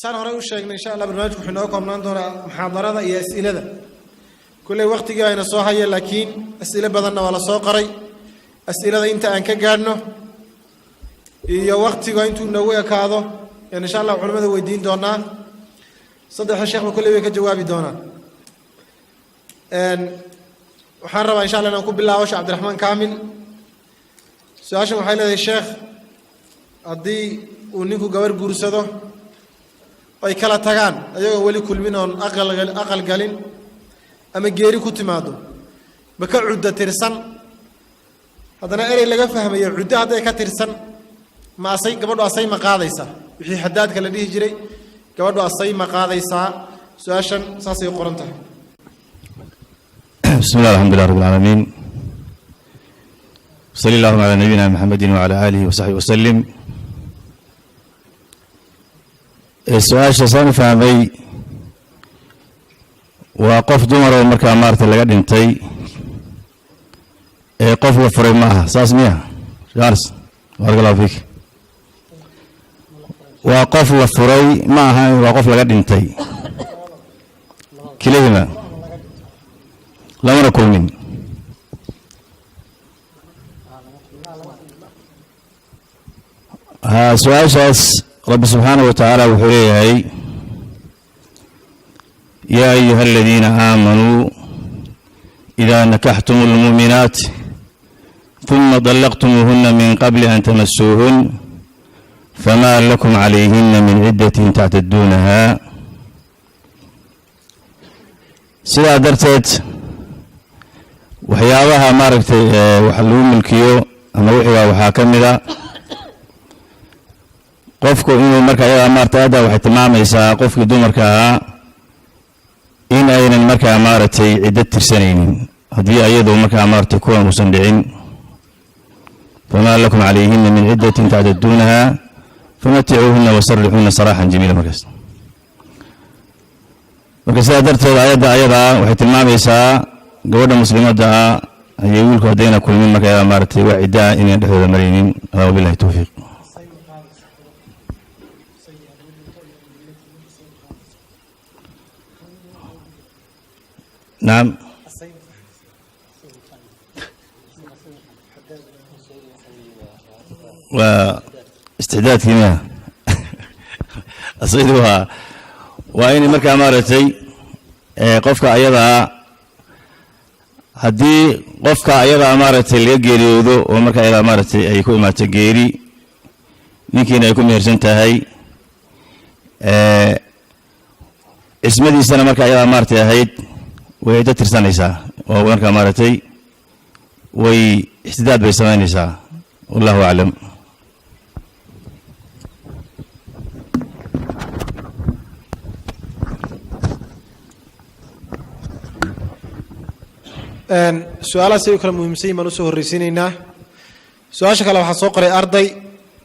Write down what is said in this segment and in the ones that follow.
سان هراء وشيخنا إن شاء الله برنامجكم حنوكم ننظر محاضرة يا أسئلة كل وقت جاينا صاحية لكن أسئلة بدنا ولا صاقري أسئلة أنت أنك جارنا يا وقت جاينتو نويا كذا يعني إن شاء الله علماء ويدين دونا صدق الشيخ بكل ويك جوابي دونا وحرم إن شاء الله نقول بالله وش عبد الرحمن كامل سؤال محل هذا الشيخ أدي ونيكو جوار جورسده أي كلا تجان أيوة ولي كل منهم أقل قليل أما جيري كنت مادو بكر عدة ترسن هذا أنا أري اللي فهم يا عدة هذا كترسن ما أصي قبض أصي مقاضيسا في حداد كلا دي هجري قبض أصي مقاضيسا سؤال ساسي قرنته بسم الله الحمد لله رب العالمين صلى الله على نبينا محمد وعلى آله وصحبه وسلم السؤال شخصان فهمي وقف دمر ومركا مارت اللي قد انتي قف لفري معها ساس مياه جارس بارك الله فيك وقف لفري معها وقف لقد انتي كلهما لما نقول من ها سؤال شخص رب سبحانه وتعالى وحريه يا أيها الذين آمنوا إذا نكحتم المؤمنات ثم طلقتموهن من قبل أن تمسوهن فما لكم عليهن من عدة تعتدونها سيدا درتت وحياوها ماركت وحلوم الكيو أما وحيا وحاكمدا qofku inuu markaa iyada maartayda waxay tilmaamaysaa qofkii dumarka ahaa in aynan markaa maartay cidda tirsanaynin haddii ayadu markaa maartay kuwan uusan dhicin famaa lakum calayhinna min ciddatin tactaduunaha famaticuuhunna wasarrixuunna saraaxan jamiila marka sidaa darteed ayadda ayadaa waxay tilmaamaysaa gabadha muslimadda ah ayay wiilku haddayna kulmin markaa iyada maartay wax cidda ah inaynan dhexdooda maraynin allahu billahi tawfiiq نعم واستعداد كيمياء أصيدها وإن مركا مارتي قفك أيضا هدي قفك أيضا مارتي اللي يجري وذو ومركا أيضا مارتي يكون ما تجري يمكن يكون يرسنتها هاي اسمدي سنة مركا أيضا مارتي هاي ويدا ترسانيسا ومركا مارتي وي استداد بيسمانيسا والله أعلم سؤال سيكون مهم سي من سوى الرسينينا سؤال شكله وحصو قري أرضي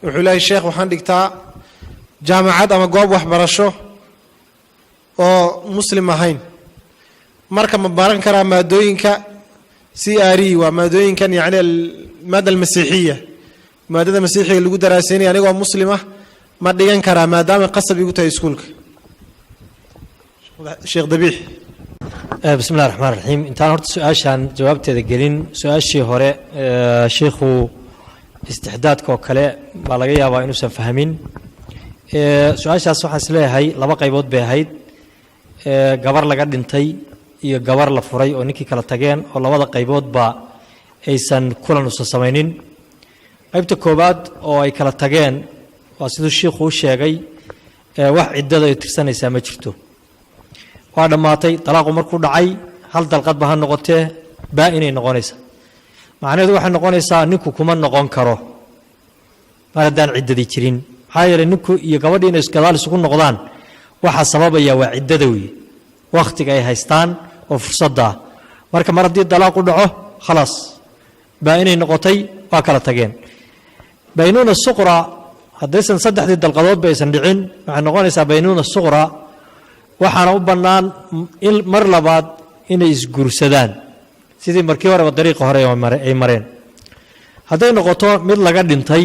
وحلاي الشيخ وحندكتا جامعات أما قواب وحبرشو ومسلم مهين marka ma baran kara maadooyinka CRE waa maadooyinkan yani maadada masiixiya maadada masiixiga lagu daraaseynay anigoo muslima ma dhigan kara maadaama qasab igu tahay iskuulka Sheekh Dabiix بسم الله الرحمن الرحيم intaan horta su'aashan jawaabteeda gelin su'aashii hore sheekhu istixdaadka oo kale baa laga yaabaa inuusan fahmin su'aashaas waxaan isleeyahay laba qaybood bay ahayd gabar laga dhintay iyo gabar la furay oo ninkii kala tageen oo labada qaybood ba aysan kulan u sameeynin qaybta koobaad oo ay kala tageen waa sidoo sheekhu u sheegay wax ciddada ay tirsanaysaa ma jirto waa dhamaatay talaaqu markuu dhacay hal dalqad ba ha noqotee baa inay noqonaysaa macnaheedu waxay noqonaysaa ninku kuma noqon karo maadaan ciddadii jirin maxaa yeelay ninku iyo gabadhii inay isgadaal isugu noqdaan waxa sababaya waa ciddada weeye waqtiga ay haystaan oo fursadda marka mar haddii dalaaqu dhaco khalaas baa inay noqotay waa kala tageen baynuuna suqra haddaysan saddexdii dalqadood baysan dhicin waxay noqonaysaa baynuuna suqra waxaana u bannaan in mar labaad inay isguursadaan sidii markii horeba dariiqa hore ay mareen hadday noqoto mid laga dhintay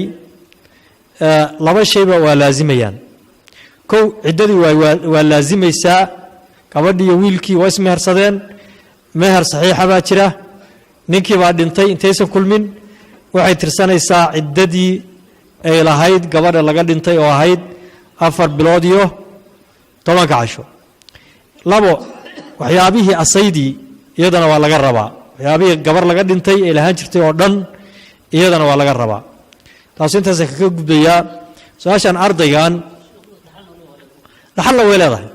laba shayba waa laazimayaan kow ciddadii waa laazimaysaa gabadhii iyo wiilkii waa ismehersadeen meher saxiixa baa jira ninkii baa dhintay intaysan kulmin waxay tirsanaysaa ciddadii ay lahayd gabadha laga dhintay oo ahayd 4 bilood iyo 10 casho labo waxyaabihii asaydii iyadana waa laga rabaa waxyaabihii gabar laga dhintay ee lahaan jirtay oo dhan iyadana waa laga rabaa taas intaas ka gudbayaa su'aashan ardaygan dhaxalna way leedahay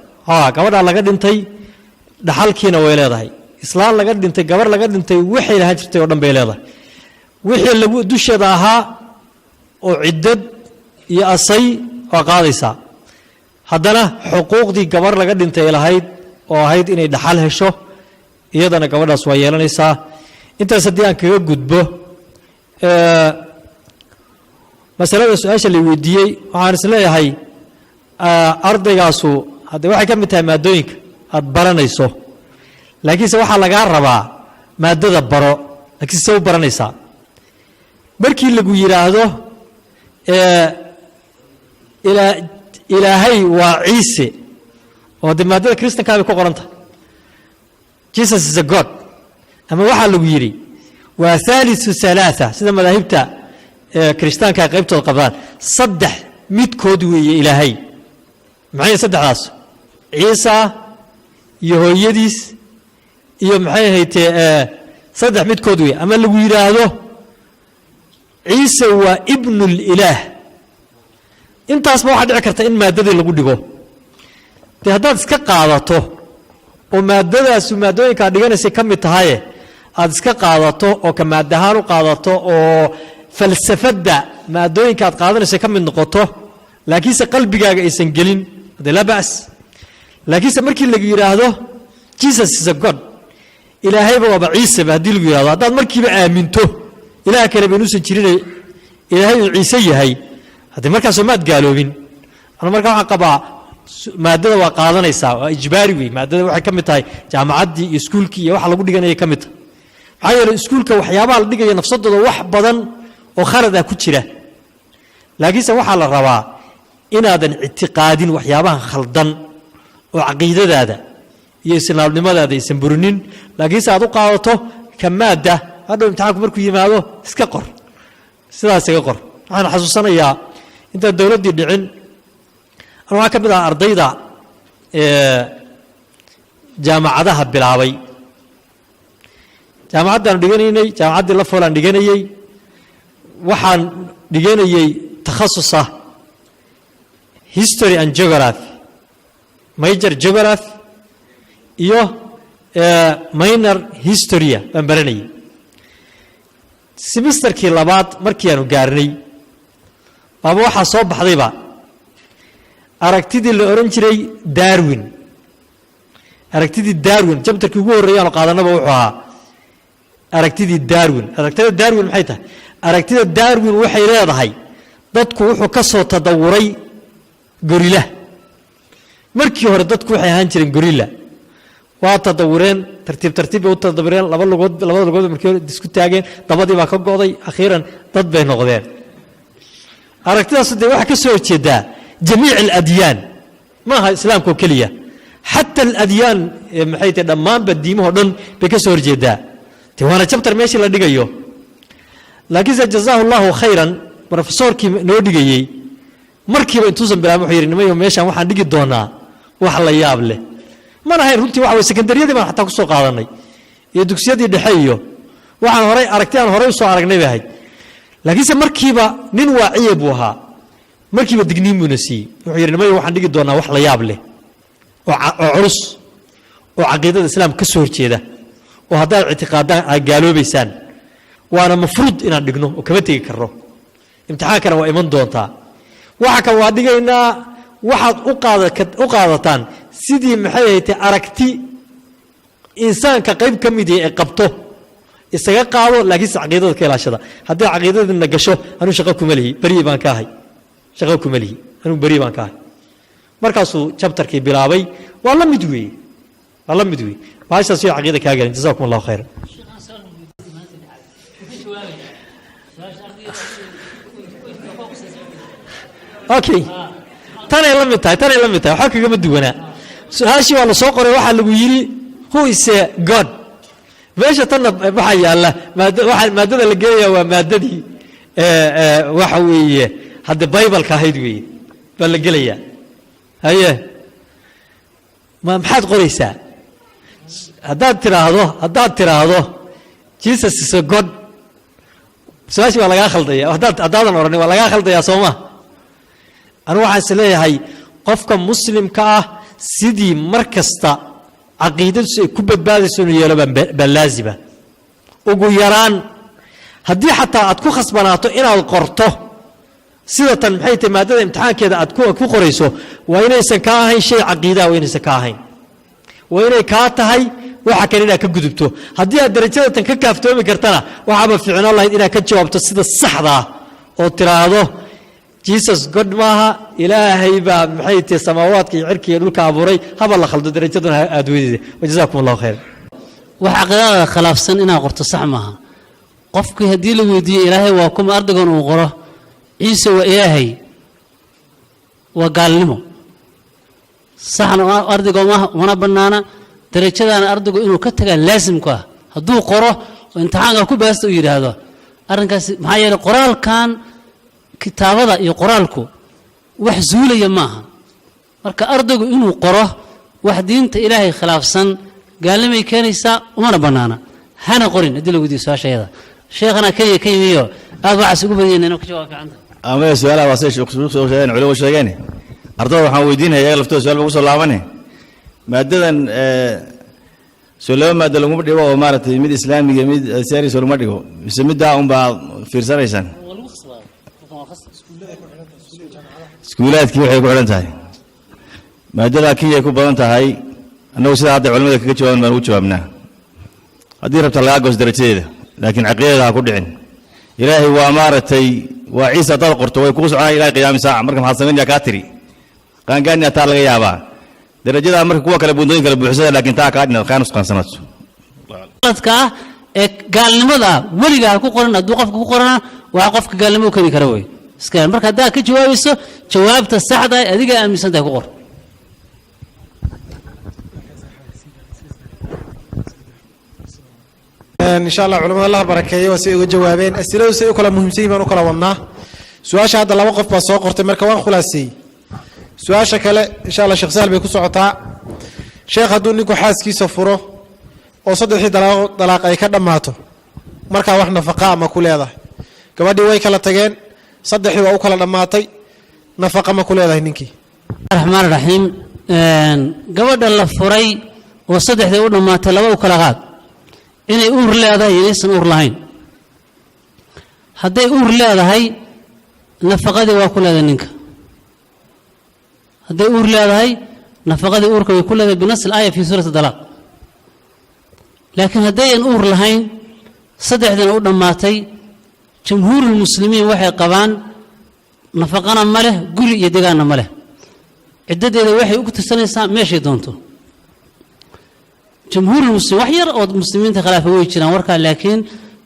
gabadha laga dhintay dhaxalkiina way leedahay islaan laga dhintay gabar laga dhintay wixii lahaan jirtay oo dhan bay leedahay wixii lagu dusheeda ahaa oo ciddad iyo asay waa qaadaysaa haddana xuquuqdii gabar laga dhintay ay lahayd oo ahayd inay dhaxal hesho iyadana gabadhaas waa yeelanaysaa intaas haddii aan kaga gudbo masalada su-aasha la weydiiyey waxaan is leeyahay ardaygaasu hadde waxay ka mid tahay maadooyinka aad baranayso laakiinse waxaa lagaa rabaa maadada baro laakiin se u baranaysaa markii lagu yidhaahdo ilaahay waa ciise oo dee maadada kristankaa bay ku qoran tahay jesus is a god ama waxaa lagu yidhi waa haaliu alaaa sida madaahibta kiristaanka ay qaybtooda qabdaan 3 midkood weeye ilaahay maxay saddexdaas ciisa iyo hooyadiis iyo maxay ahaydee 3 midkood weeye ama lagu yidhaahdo ciise waa ibnulilaah intaasba waxaa dhici karta in maadadii lagu dhigo dee haddaad iska qaadato oo maadadaasu maadooyinkaad dhiganaysay ka mid tahaye aad iska qaadato oo ka maadahaan u qaadato oo falsafadda maadooyinka aad qaadanaysay ka mid noqoto laakiinse qalbigaaga aysan gelin dee laa ba'as laakiinse markii lagu yidhaahdo jesus is a god ilaahayba waaba ciiseba haddii lagu yidhahdo haddaad markiiba aaminto ilaah kale ba inuusan jirinay ilaahay uu ciise yahay haddii markaasoo maad gaaloobin anu markaa waxaan qabaa maadada waa qaadanaysaa waa ijbaari wey maadada waxay ka mid tahay jaamacaddii iyo iskuulkii iyo waxa lagu dhiganaya ka mid tahay maxaa yeeley iskuulka waxyaabaha la dhigaya nafsadooda wax badan oo khalad ah ku jira laakiinse waxaa la rabaa inaadan ictiqaadin waxyaabahan khaldan oo caqiidadaada iyo islaamnimadaada aysan burinin laakiinse aad u qaadato ka maadda hadhow imtixaanku markuu yimaado iska qor sidaas iga qor waxaan xasuusanayaa intaan dowladdii dhicin waxaa ka mid ah ardayda jaamacadaha bilaabay jaamacaddaanu dhiganaynay jaamacaddii la foolaan dhiganayey waxaan dhiganayey takhasusa history and geography major geography iyo minor historya baan baranayay semesterkii labaad markii aanu gaarnay baaba waxaa soo baxdayba aragtidii la oran jiray darwin aragtidii darwin jabtarkii ugu horreeyay aanu qaadanaba wuxuu ahaa aragtidii darwin aragtida darwin maxay tahay aragtida darwin waxay leedahay dadku wuxuu ka soo tadawuray gorilla markii hore dadku waxay ahaan jireen gorilla waa tadawureen tartiib tartiib bay u tadawureen labada lugood markii isku taageen dabadii baa ka go'day akhiiran dad bay noqdeen aragtidaas dee waxaa ka soo horjeedaa jamiic aladyaan ma aha islaamka oo keliya xata aladyaan maxay tahay dhammaanba diimahoo dhan bay ka soo horjeedaa dee waana jabtar meeshii la dhigayo laakiinse jazaahu allahu khayran brofesorkii noo dhigayey markiiba intuusan bilaabin wuxuu yidhi nimayo meeshaan waxaan dhigi doonaa wax la yaab leh mana ahayn runtii waxa way sekondariyadii baan xataa ku soo qaadanay iyo dugsiyadii dhexe iyo waxaan horay aragti aan horay u soo aragnay bay ahayd laakiinse markiiba nin waaciye buu ahaa markiiba digniin buuna siiyey wuxuu yidhi nimayo waxaan dhigi doonaa wax la yaab leh oo culus oo caqiidada islaamka ka soo horjeeda oo haddaad ictiqaadaan aad gaaloobaysaan waana mafruud inaan dhigno oo kama tegi karno imtixaankana waa iman doontaa waxa kale waa dhigaynaa waxaad u qaadataan sidii maxay ahayd aragti insaanka qayb ka mid ay qabto isaga qaado laakiinse caqiidada ka ilaashada haddii caqiidadina gasho anuu shaqo kuma lihi beri baan ka ahay shaqo kuma lihi anuu beri baan ka ahay markaasuu jabtarkii bilaabay waa la mid weeye waa la mid weeye baashaas way caqiida kaa galeen jazaakum allahu khayran okay tanay la mid tahay waxaa kagama duwanaa su-aashii waa la soo qoray waxaa lagu yidhi who is God meesha tanna waxaa yaalla maadada la gelaya waa maadadii waxa weeye hadda bibaleka ahayd weeye baa la gelayaa haye maxaad qoraysaa haddaad tiraahdo Jesus is a God su-aashii waa lagaa khaldaya haddaadan odhanin waa lagaa khaldayaa soo ma anigu waxaan is leeyahay qofka muslimka ah sidii mar kasta caqiidadiisu ay ku badbaadayso inuu yeelo baa laazima ugu yaraan haddii xataa aad ku khasbanaato inaad qorto sida tan maxay tahay maadada imtixaankeeda aad ku qorayso waa inaysan kaa ahayn shay caqiidaa waa inaysan kaa ahayn waa inay kaa tahay waxa kale inaad ka gudubto haddii aad darajada tan ka kaaftoomi kartana waxaaba fiicnaan lahayd inaad ka jawaabto sida saxda ah oo tiraahdo Jesus God maaha ilaahay baa maxay tahay samaawaadka iyo cirka iyo dhulka abuuray haba la khaldo darajadan aad weydiida wajazaakum allahu khayr wax aqoonta khilaafsan inaad qorto sax maaha qofkii hadii la weydiiyo ilaahay waa kuma ardagan uu qoro ciise waa ilaahay waa gaalnimo saxna ardaga ma banaana darajadan ardaygu inuu ka taga laazim ku ah haduu qoro imtixaanka ku baasto uu yiraahdo arrinkaas maxaa yeelay qoraalkan kitaabada iyo qoraalku wax zuulaya maaha marka ardaygu inuu qoro wax diinta ilaahay khilaafsan gaalnimay keenaysa uma banaana hana qorin hadii lagu diiso shayada sheekhana ka yimiyo aad wax ugu badiyeen inuu ka jawaab fiican ama su'aalaha waa say soo sheegeen culimo sheegeen ardayda waxaan weydiinayaa laftooda su'aal ugu soo laabanay maadadan soo laba maada lagu dhigo oo maartay mid islaamiga mid seeris oo ma dhigo bismida un baa fiirsanaysan iskuulaadkii waxay ku xiran tahay maadada kiyay ku badan tahay annagu sida hadda culimada kaga jawaabaan baan ugu jawaabnaa haddii rabta laga goos darajadeeda laakiin caqiidada ha ku dhicin ilaahay waa maartay waa ciise dad qorto way ku soconayaan ilaa qiyaam saaca marka maxaa sameeyaa ka tiri qaangaani ataa laga yaabaa darajada marka kuwa kale buundooyin kale buuxsada laakiin taa ka dhinaad qaanus qansanaad dadka ee gaalnimada waliga ku qoran aduu qofka ku qorana waa qofka gaalnimo ka kara way iska marka hadaa ka jawaabayso jawaabta saxda ah adiga aaminsan tahay ku qor إن شاء الله علماء الله بركة وسيء جوابين أسئلة وسيء كلا مهم سيء ما نقول والله سؤال هذا لو وقف بسوق قرت مركوان خلاصي سؤال شكل إن شاء الله شيخ سهل بيكون سعطاء شيخ هدون نكو حاس كي سفره وصدق حي طلاق أي كذا ماته مركا وإحنا فقاء ما كل هذا كما دي ويك لا تجين صدق حي وأوكل لماتي نفقة ما كل هذا هنيكي الرحمن الرحيم قبل الله فري وصدق حي وما تلوا وكل غاد inay uur leedahay inaysan uur lahayn hadday uur leedahay nafaqadii waa ku leedahay ninka hadday uur leedahay nafaqadii uurka way ku leedahay binas al-aaya fi suurat al-talaq laakiin haddayan uur lahayn saddexdana u dhammaatay jamhuurul muslimiin waxay qabaan nafaqana ma leh guri iyo deegaanna ma leh ciddadeeda waxay ugu tirsanaysaa meeshay doonto جمهور المسلمين وحير أو المسلمين تخلافوا ويجران وركا لكن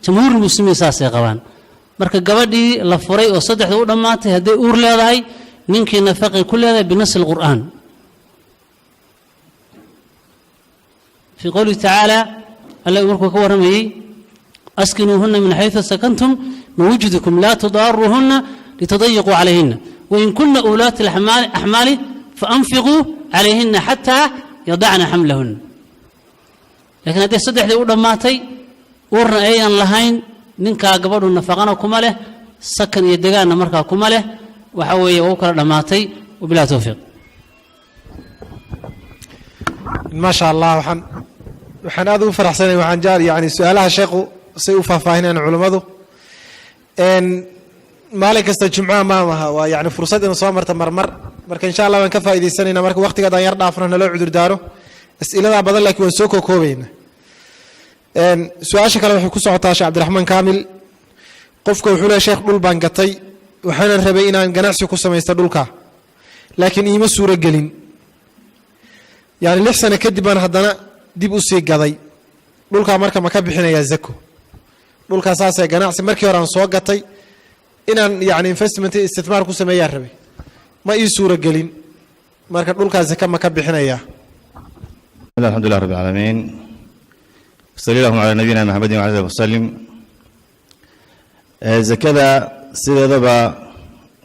جمهور المسلمين ساسي قبان مركا قبدي لفري وصدح ذو دماتي هدي أور لهذا نمكن نفقي كل هذا بنص القرآن في قوله تعالى الله يقولك كورمي أسكنوهن من حيث سكنتم من وجدكم لا تضاروهن لتضيقوا عليهن وإن كن أولات الأحمال فأنفقوا عليهن حتى يضعن حملهن لكن هذه صدح لي أولا ماتي ورنا أيان لهين ننكا قبضوا النفقان كماله سكن يدقان مركا كماله وحوي وكر لماتي وبلا توفيق ما شاء الله وحن هذا فرح سنة وحن جاري يعني سؤالها شيخ سيوفى فاهنا علماء إن مالك استجمع مامها ويعني فرصة إنه صامر تمرمر مرك إن شاء الله ونكفى إذا سنة مرك وقت قد يرضى فرنا لو عذر داره أسئلة بدل لك ونسوكو كوبين سؤال شكله وحكو سعطاش عبد الرحمن كامل قفكو وحولا شيخ دول بانقطي وحنا ربينا ان غناعسي كو سميستا دولكا لكن ايما سوره غلين يعني لحسن كدبان هدنا ديب اسي غداي دولكا marka ma ka bixinaya zako dulka saasay ganacsi markii hore aan soo gatay inaan yani investment istismaar ku sameeyay rabay ma ii suura gelin marka dhulkaas zaka ma ka bixinaya الحمد لله رب العالمين صلى الله على نبينا محمد وعلى اله وسلم zakada sideedaba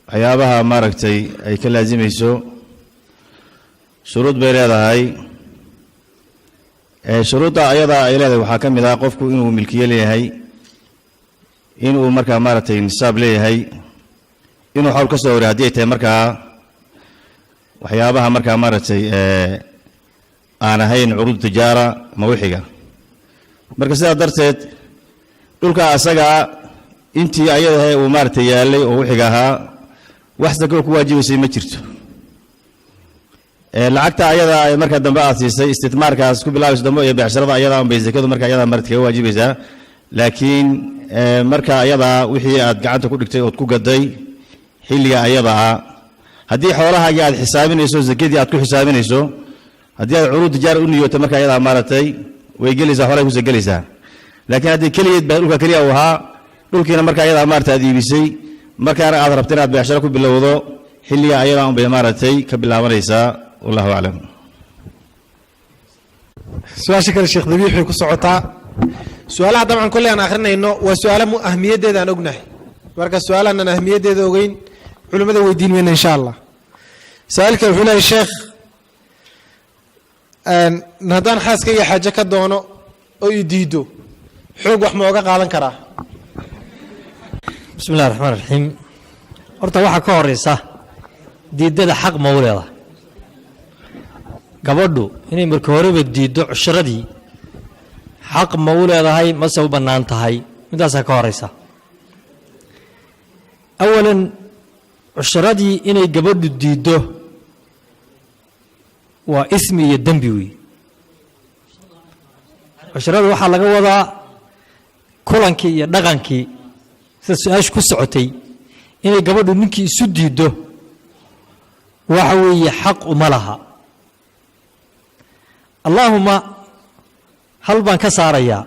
waxyaabaha maaragtay ay ka laazimayso shuruud bay leedahay shuruudda ayada ay leedahay waxaa ka mid ah qofku inuu milkiye leeyahay inuu markaa maaragtay nisaab leeyahay inuu xawl ka soo wareey haddii ay tahay markaa waxyaabaha markaa maaragtay aan ahayn curuud tijaara ama wixiga marka sidaa darteed dhulka asaga intii ayada uu maaragtay yaalay oo wixiga ahaa wax zako ku waajibaysay ma jirto lacagta ayada ay markaa dambe aad siisay istismaarkaas ku bilaabayso dambe iyo beecsharada ayada bay zakadu markaa ayada maaragtay kaga waajibaysaa laakiin marka ayada wixii aad gacanta ku dhigtay ood ku gaday xilliga ayada haddii xoolahaagii aad xisaabinayso zakadii aad ku xisaabinayso haddii aad curuud tijaara u niyooto marka ayada maaragtay way gelaysaa xoolahay ku gelaysaa laakiin haddii keliyeed baa dhulka keliya uu ahaa dhulkiina marka ayada maaragtay aad iibisay markaana aad rabta inaad beecsharo ku bilowdo xilliga ayada un bay maaragtay ka bilaabanaysaa wallahu aclam su-aasha kale sheekh dabiix way ku socotaa su-aalaha dabcan kolley aan akhrinayno waa su-aalo ahmiyaddeeda aan ognahay marka su-aalahan aan ahmiyaddeeda ogeyn culimmada weydiin weyna insha allah saa-ilka wuxuu leeyahay sheekh haddaan xaaskayga xaajo ka doono oo i diido xoog wax ma oga qaadan karaa bismi illahi raxmaan raxiim horta waxaa ka horeysa diidada xaq ma u leedahay gabadhu inay marka horeba diiddo cushradii xaq ma u leedahay mase u bannaan tahay midaasaa ka horeysa awalan cushradii inay gabadhu diiddo waa ismi iyo dembi wey cushrada waxaa laga wadaa kulankii iyo dhaqankii sida su-aashu ku socotay inay gabadhu ninkii isu diiddo waxa weeye xaq uma laha allaahuma hal baan ka saarayaa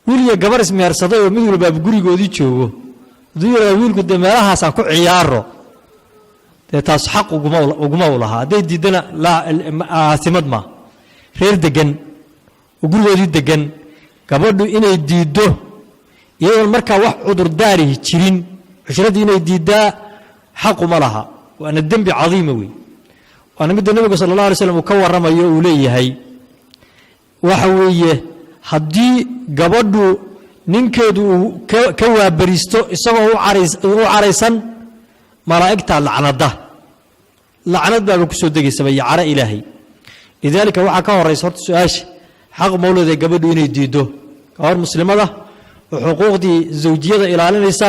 wiil iyo gabar ismeersaday oo mid walbaaba gurigoodii joogo hadduu yaradaa wiilku dee meelahaasaan ku ciyaaro dee taas xaq uguma u lahaa hadday diiddana aasimad maa reer deggan oo gurigoodii deggan gabadhu inay diiddo iyadoon markaa wax cudurdaarihi jirin cushradii inay diiddaa xaquma laha waana dembi cadiima wey waana midda nebigu sala allah alay slam uu ka warramayo uu leeyahay waxa weeye haddii gabadhu ninkeedu uu ka waabariisto isagoo u caraysan malaa'igtaa lacnada lacnad baaba ku soo degaysaba iyo cara ilaahay lidaalika waxaa ka horaysa horta su-aasha xaq mawlada gabadhu inay diiddo gabar muslimada oo xuquuqdii zawjiyada ilaalinaysa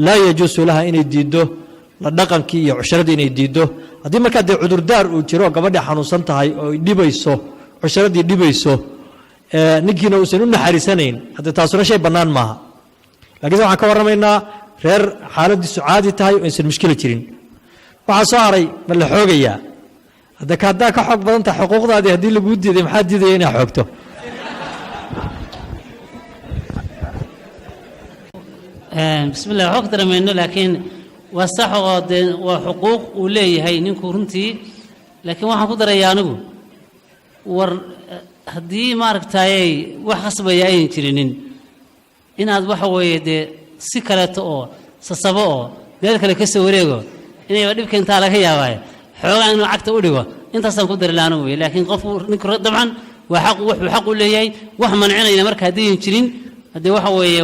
laa yajuusu laha inay diiddo la dhaqankii iyo cushradii inay diiddo haddii markaa dee cudurdaar uu jiro gabadhii xanuunsan tahay oo dhibayso cushradii dhibayso ninkiina uusan u naxariisanayn haddee taasuna shay bannaan maaha lakiinse waxaan ka warramaynaa reer xaaladiisu caadi tahay oo aysan mushkila jirin waxaa soo haray ma la xoogayaa haddaa ka xoog badan tahay xuquuqdaadii haddii laguu diiday maxaa diidaya inaa xoogto بسم الله waxba ka daramayno laakiin waa sax oo dee waa xuquuq uu leeyahay ninku runtii laakiin waxaan ku darayaa anigu war haddii maaragtayay wax khasbaya aynan jirinin inaad waxa weeye dee si kaleeto oo sasabo oo meel kale ka soo wareego inayba dhibka intaa laga yaabaayo xoogaa inuu cagta u dhigo intaasaan ku dari lahaa anigu wey laakiin qofku ninku dabcan waa xaq wuxuu xaq u leeyahay wax mancinayna marka haddaynan jirin haddee waxa weeye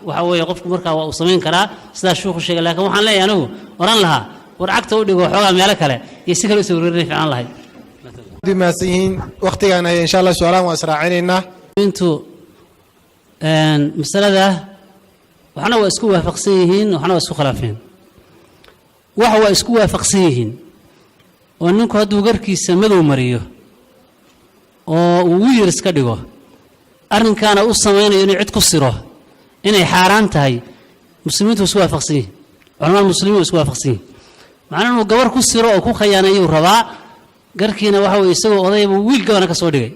waxa weeye qofku markaa waa uu samayn karaa sidaa shuuku sheegay laakiin waxaan leeyahay anigu oran lahaa war cagta u dhigo xoogaa meelo kale iyo si kale u soo wareerinay fiican lahayd mahadsan yihiin waqtigaan haya insha allah su-aalahan waan israacinaynaa intu masalada waxna waa isku waafaqsan yihiin waxna waa isku khilaafeen wax waa isku waafaqsan yihiin oo ninku hadduu garkiisa madow mariyo oo uu wiil iska dhigo arrinkaana u samaynayo inuu cid ku siro inay xaaraan tahay muslimiintu isku waafaqsan yihiin culamada muslimiin isku waafaqsan yihiin macnaha inuu gabar ku siro oo ku khayaanayuu rabaa garkiina waxa weeye isagoo odayba wiil gabana ka soo dhigay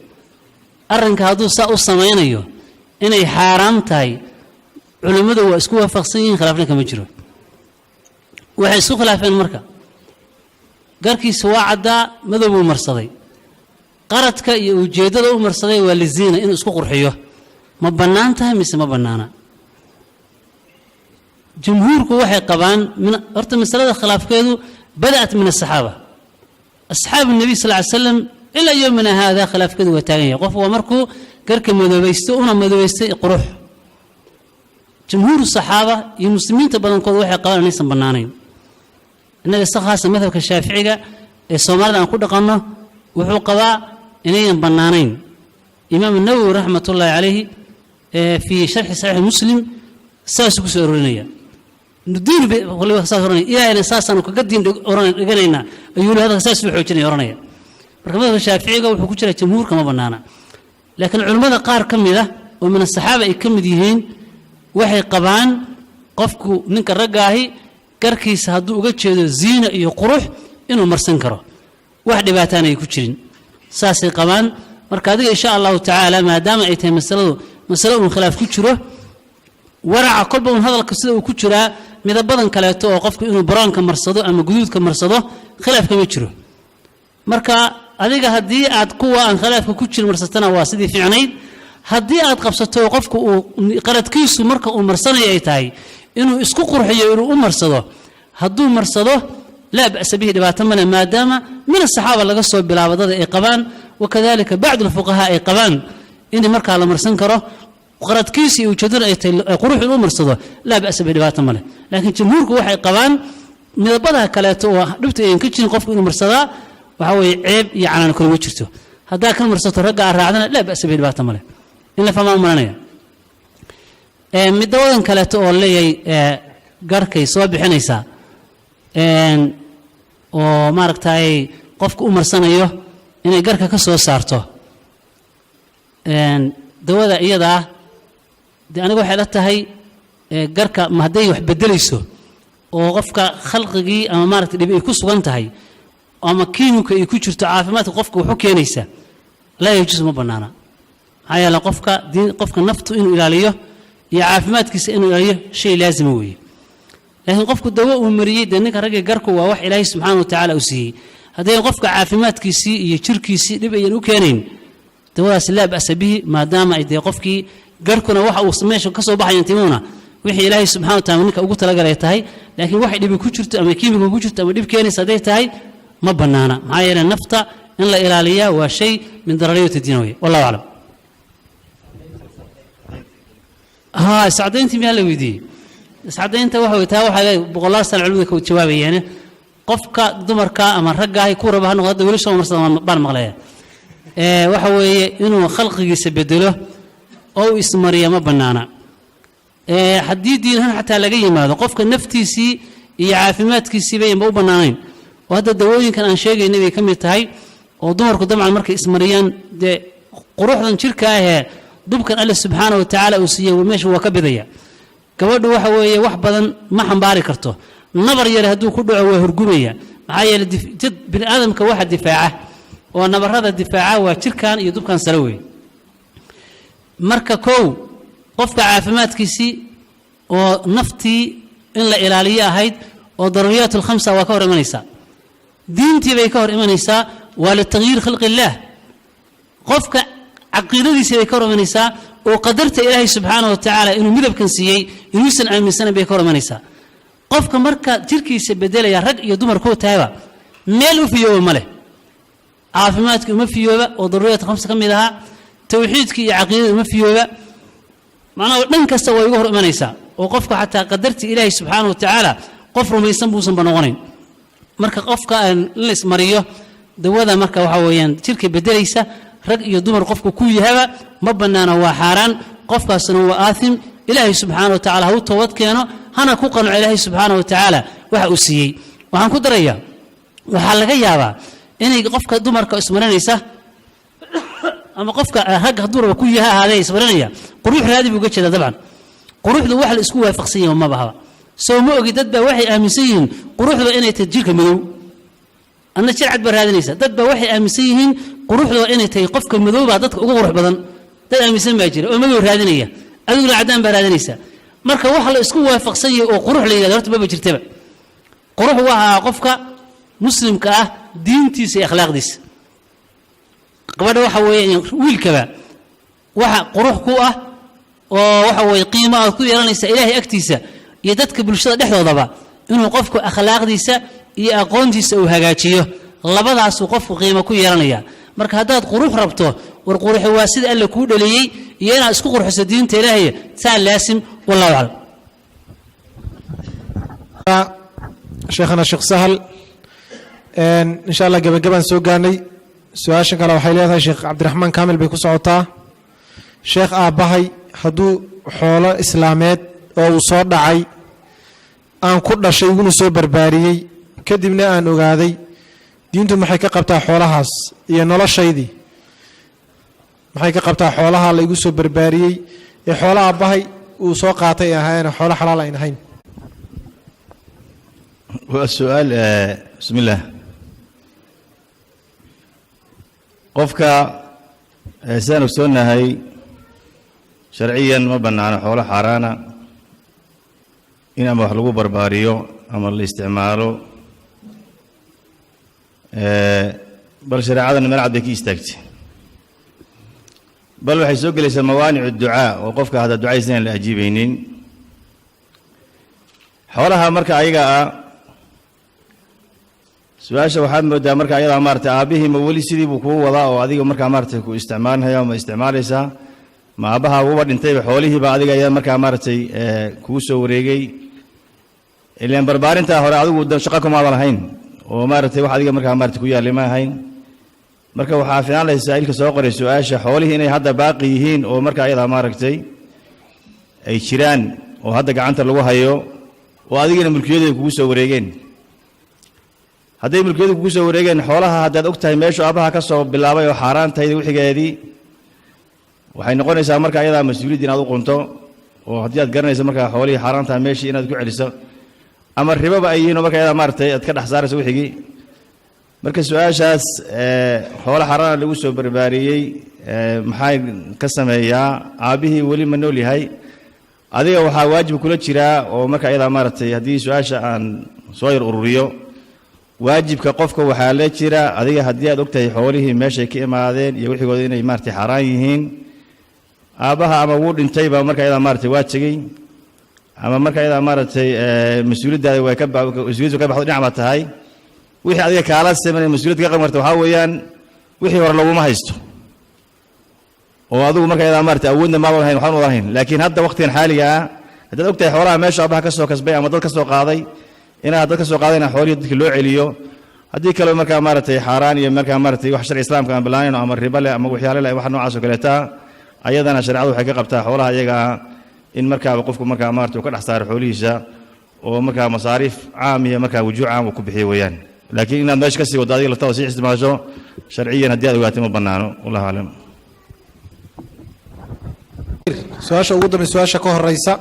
arrinka hadduu saa u samaynayo inay xaaraan tahay culimmadu waa isku waafaqsan yihiin khilaafna kama jiro waxay isku khilaafeen marka garkiisa waa caddaa madowbuu marsaday qaradka iyo ujeeddada u marsaday waa liziina inuu isku qurxiyo ma bannaan tahay mise ma bannaana jumhuurku waxay qabaan horta masalada khilaafkeedu bada'at min asaxaaba asxaabu nabi sal ly slam ilaa yowmina haada khilaafkeedu waa taagan yahay qof waa markuu garka madoobaysto una madoobaystay qurux jumhuuru saxaaba iyo muslimiinta badankooda waxay qabaan inaysan bannaanayn innaga si khaasa madhabka shaaficiga ee soomaalida aan ku dhaqanno wuxuu qabaa inayan bannaanayn imaam nawowi raxmatullaahi calayhi fii sharxi saxiixi muslim saasuu ku soo arorinaya nudiin waliba saas oranaya ilaahayna saasaanu kaga diin dhiganaynaa ayuu hadalka saas u xoojinaya oranaya marka madhabka shaaficiga wuxuu ku jira jumhuurka ma bannaana laakiin culimmada qaar ka mid ah oo min asaxaaba ay ka mid yihiin waxay qabaan qofku ninka raggaahi garkiisa hadduu uga jeedo ziina iyo qurux inuu marsan karo wax dhibaataana ay ku jirin saasay qabaan marka adiga insha allahu tacaala maadaama ay tahay masalo uun khilaaf ku jiro waraca kolba uun hadalka sida uu ku jiraa midabadan kaleeto oo qofku inuu baraanka marsado ama guduudka marsado khilaaf kama jiro marka adiga haddii aad kuwa aan khilaafka ku jirin marsatana waa sidii fiicnayd haddii aad qabsato qofku uu qaradkiisu marka uu marsanayo ay tahay inuu isku qurxiyo inuu u marsado hadduu marsado laa ba'sa bihi dhibaato male maadaama min asaxaaba laga soo bilaabo dada ay qabaan wakadalika bacdu alfuqahaa ay qabaan in markaa la marsan karo qaradkiisa iyo ujeedada ay tahay qurux inuu marsado laa ba'sa bihi dhibaato male laakiin jumhuurku waxay qabaan midabada kaleeto oo dhibta ayan ka jirin qofku inuu marsadaa waxa weeye ceeb iyo canaan kulama jirto haddaa kan marsato ragga aan raacdana laa ba'sa bihi dhibaato male in la fahmaa maranaya midabadan kaleeto oo leeyahay garkay soo bixinaysaa oo maaragtay qofku u marsanayo inay garka ka soo saarto dawada iyadaa dee aniga waxay la tahay garka ma hadday wax bedelayso oo qofka khalqigii ama maaragtay dhibi ay ku sugan tahay ama kiimika ay ku jirto caafimaadka qofka wax u keenaysa laa yajuusu ma bannaana maxaa yeele qofka naftu inuu ilaaliyo iyo caafimaadkiisa inuu ilaaliyo shay laazima weeye laakiin qofku dawo uu mariyey dee ninka raggii garku waa wax ilaahay subxaana wa tacaala uu siiyey haddayn qofka caafimaadkiisii iyo jirkiisii dhib ayan u keenayn dawadaasi laa ba'sa bihi maadaama ay dee qofkii garkuna waxa uu meesha ka soo baxayan timuuna wixii ilaahay subxana wa taala ninka ugu talagalay tahay laakiin waxay dhibi ku jirto ama kiimika ku jirto ama dhib keenaysa hadday tahay ma bannaana maxaa yeele nafta in la ilaaliyaa waa shay min darariyati diin weye wallahu aclam iscadayntii miyaa la weydiiyey iscadaynta waxa taa waxaa boqolaal sano culimada ka jawaabayeene qofka dumarka ama raggaahi ku raba ha noqdo hadda weli soo marsada baan maqlaya waxa weeye inuu khalqigiisa bedelo oo uu ismariya ma bannaana haddii diinahan xataa laga yimaado qofka naftiisii iyo caafimaadkiisii bayanba u bannaanayn oo hadda dawooyinkan aan sheegaynay bay ka mid tahay oo dumarku dabcan markay ismariyaan dee quruxdan jirka ahee dubkan alle subxaana wa tacaala uu siiyey meesha waa ka bidaya gabadhu waxa weeye wax badan ma xambaari karto nabar yare hadduu ku dhaco waa hurgumaya maxaa yeele bini aadamka waxa difaaca oo nabarada difaaca waa jirkan iyo dubkan sare weeye marka kow qofka caafimaadkiisii oo naftii in la ilaaliyo ahayd oo daruuriyaat alkhamsa waa ka hor imanaysaa diintii bay ka hor imanaysaa waa litagyiir khalqi illaah qofka caqiidadiisii bay ka hor imanaysaa oo qadarta ilaahay subxaana wa tacaala inuu midabkan siiyey inuusan aaminsanayn bay ka hor imanaysaa qofka marka jirkiisa bedelaya rag iyo dumar kuu tahayba meel u fiyooba ma leh caafimaadkii uma fiyooba oo daruuriyaadka khamsa ka mid ahaa tawxiidkii iyo caqiidadii uma fiyooba macnaha dhan kasta way uga hor imanaysaa oo qofka xataa qadartii ilaahay subxaana wa tacaala qof rumaysan buusanba noqonayn marka qofka in la ismariyo dawada marka waxa weeyaan jirka bedelaysa rag iyo dumar qofku ku yahaba ma bannaana waa xaaraan qofkaasna waa aathim ilaahay subxaana wa tacaala ha u toobad keeno hana ku qanco ilaahay subxaana wa tacaala waxa uu siiyey waxaan ku darayaa waxaa laga yaabaa inay qofka dumarka ismarinaysa ama qofka rag hadduu raba ku yaha ahaadee ismarinaya quruux raadi buu uga jeeda dabcan quruxdu wax la isku waafaqsan yahay ma bahaba soo ma ogi dad baa waxay aaminsan yihiin quruxdu inay tahay jirka madow anna jir cad baa raadinaysa dad baa waxay aaminsan yihiin quruxdu inay tahay qofka madow baa dadka ugu qurux badan dad aaminsan baa jira oo madow raadinaya adiguna caddaan baa raadinaysa marka wax la isku waafaqsan yahay oo qurux la yidhahdo horta maba jirtaba qurux waa qofka muslimka ah diintiisa iyo akhlaaqdiisa gabadha waxa weeye wiilkaba waxa qurux ku ah oo waxa weeye qiimo aad ku yeelanaysa ilaahay agtiisa iyo dadka bulshada dhexdoodaba inuu qofku akhlaaqdiisa iyo aqoontiisa uu hagaajiyo labadaas uu qofku qiimo ku yeelanaya marka haddaad qurux rabto war quruxi waa sida alle kuu dhaliyey iyo inaad isku qurxiso diinta ilaahay saa laasim wallahu aclam شيخنا الشيخ سهل إن شاء الله قبل سوقاني سؤال شكل وحيل هذا شيخ عبد الرحمن كامل بيكوس عطاه شيخ أباهي هدو حول إسلامات أو صاد عي أن كل شيء ونسو برباري كدبنا أن أقاذي دينتو محيكا قبتا حولها ينولا الشيء دي محيكا قبتا حولها اللي يقصو برباري يحولها أباهي وسوقاتي هاين حول حلالة إنهين والسؤال بسم الله قفك سان وسنة هي شرعيا ما بنانا حول حارانا إنما حلقوا برباريو أما الاستعماله بل شرعا من العبد كي استكتي بل وحيسوق ليس موانع الدعاء وقفك هذا الدعاء زين لأجيبينين حولها مركا أيقا سؤال waxaad moodaa marka ayada maartay aabihii ma wali sidii buu ku wadaa oo adiga marka maartay ku isticmaalnaya ma isticmaalaysa ma aabaha uba dhintay xoolihii ba adiga ayaa marka maartay ku soo wareegay ilaan barbaarinta hore adigu shaqo kuma lahayn oo maartay wax adiga marka maartay ku yaalay ma ahayn marka waxa fiicanaysa ilka soo qoray su'aasha xoolihii inay hadda baaqi yihiin oo marka ayada maartay ay jiraan oo hadda gacanta lagu hayo oo adigina mulkiyadeeda kugu soo wareegeen hadday mulkiyadu kugu soo wareegeen xoolaha haddaad ogtahay meeshu aabaha ka soo bilaabay oo xaaraan tahay wixigeedii waxay noqonaysaa marka ayadaa mas'uuliyad inaad u qunto oo haddii aad garanayso marka xoolihii xaaraan tahay meeshii inaad ku celiso ama ribaba ay yihiin oo marka ayadaa maartay aad ka dhex saarayso wixigii marka su'aashaas xoolo xaaraan lagu soo barbaariyey maxay ka sameeyaa aabihii weli ma nool yahay adiga waxaa waajib kula jiraa oo marka ayadaa maartay haddii su'aasha aan soo yar ururiyo waajibka qofka waxaa la jira adiga haddii aad ogtahay xoolihii meeshay ka imaadeen iyo wixigooda inay maartay xaaraan yihiin aabaha ama wuu dhintay ba marka ayadaa maartay waa tegey ama marka ayadaa maartay mas-uuliyaddaada way ka mas-uuliyaddu ka baxdo dhinac baa tahay wixii adiga kaala siman mas-uuliyadda ka qamarta waxaa weeyaan wixii hore laguma haysto oo adigu marka ayadaa maartay awoodna maadan lahayn waxaan u lahayn laakiin hadda waqtigan xaaliga ah haddaad ogtahay xoolaha meesha aabaha ka soo kasbay ama dad ka soo qaaday inaad dad ka soo qaadayna xoolihii dadka loo celiyo haddii kale markaa maartay xaaraan iyo markaa maartay wax sharci islaamka aan bilaanayn ama riba leh ama waxyaale leh wax noocaas oo kaleeta ayadana shariicadu waxay ka qabtaa xoolaha iyaga in markaa qofku markaa maartay uu ka dhex saaro xoolihiisa oo markaa masaariif caam iyo markaa wujuuc caam uu ku bixiyo weeyaan laakiin inaad meesha ka sii wado adiga laftada sii isticmaasho sharciyan haddii aad ogaatay ma bannaano wallahu aclam su-aasha ugu dambe su-aasha ka horeysa